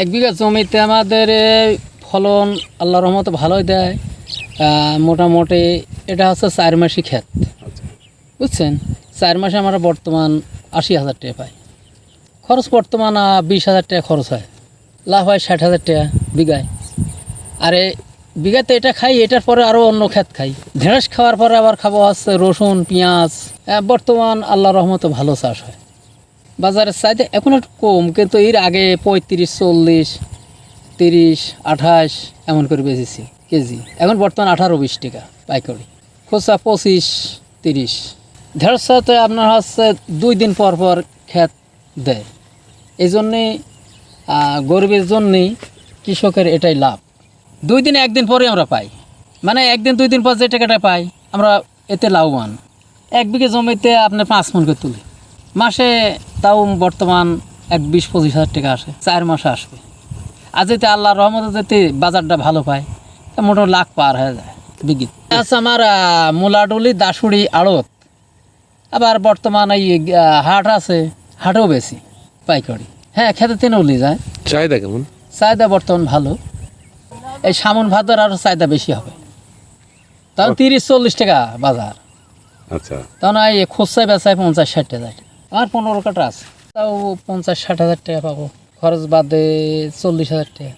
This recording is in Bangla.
এক বিঘা জমিতে আমাদের ফলন আল্লাহর রহমতে ভালোই দেয়। মোটামুটি এটা হচ্ছে 4 মাসি ক্ষেত, আচ্ছা। বুঝছেন। 4 মাসে আমরা বর্তমান 80,000 টাকা পাই। খরচ বর্তমান 20,000 টাকা খরচ হয়, লাভ হয় 60,000 টাকা বিঘায়। আর বিঘাতে এটা খাই, এটার পরে আরও অন্য ক্ষেত খাই। ঢেঁড়স খাওয়ার পরে আবার খাবো হচ্ছে রসুন, পেঁয়াজ। বর্তমান আল্লাহর রহমতে ভালো চাষ হয়। বাজারের চাইতে এখন একটু কম, কিন্তু এর আগে 35, 40, 30, 28 এমন করে বেচেছি কেজি। এখন বর্তমান 18-20 টাকা পাইকারি, খোসা 25, 30। ঢেঁড়স সাথে আপনার হচ্ছে 2 দিন পর পর ক্ষেত দেয়। এই জন্যে গরিবের জন্যেই কৃষকের এটাই লাভ। 2 দিন 1 দিন পরে আমরা পাই, মানে 1 দিন 2 দিন পর যে টাকাটা পাই আমরা এতে লাভবান। 1 বিঘে জমিতে আপনার 5 মণ করে তুলি মাসে, তাও বর্তমান 20-25 হাজার টাকা আসে, 4 মাসে আসবে। আর যেতে আল্লাহর রহমতে যেতে বাজারটা ভালো পায়, মোটামুটি লাখ পার হয়ে যায় বিঘি। আচ্ছা, আমার মোলাডুলি, দাসুড়ি, আড়ত, আবার বর্তমান এই হাট আছে, হাটেও বেশি পাইকারি। হ্যাঁ, খেতে তিনেও নিয়ে যায়। চাহিদা কেমন? চাহিদা বর্তমান ভালো। এই সামন ভাদর আরও চাহিদা বেশি হবে, তখন 30-40 টাকা বাজার। আচ্ছা। তখন এই খুচরা বেচায় 50-60 টাকা। আমার 15 কাটা আছে, তাও 50-60 হাজার টাকা পাবো। খরচ বাদে 40,000 টাকা।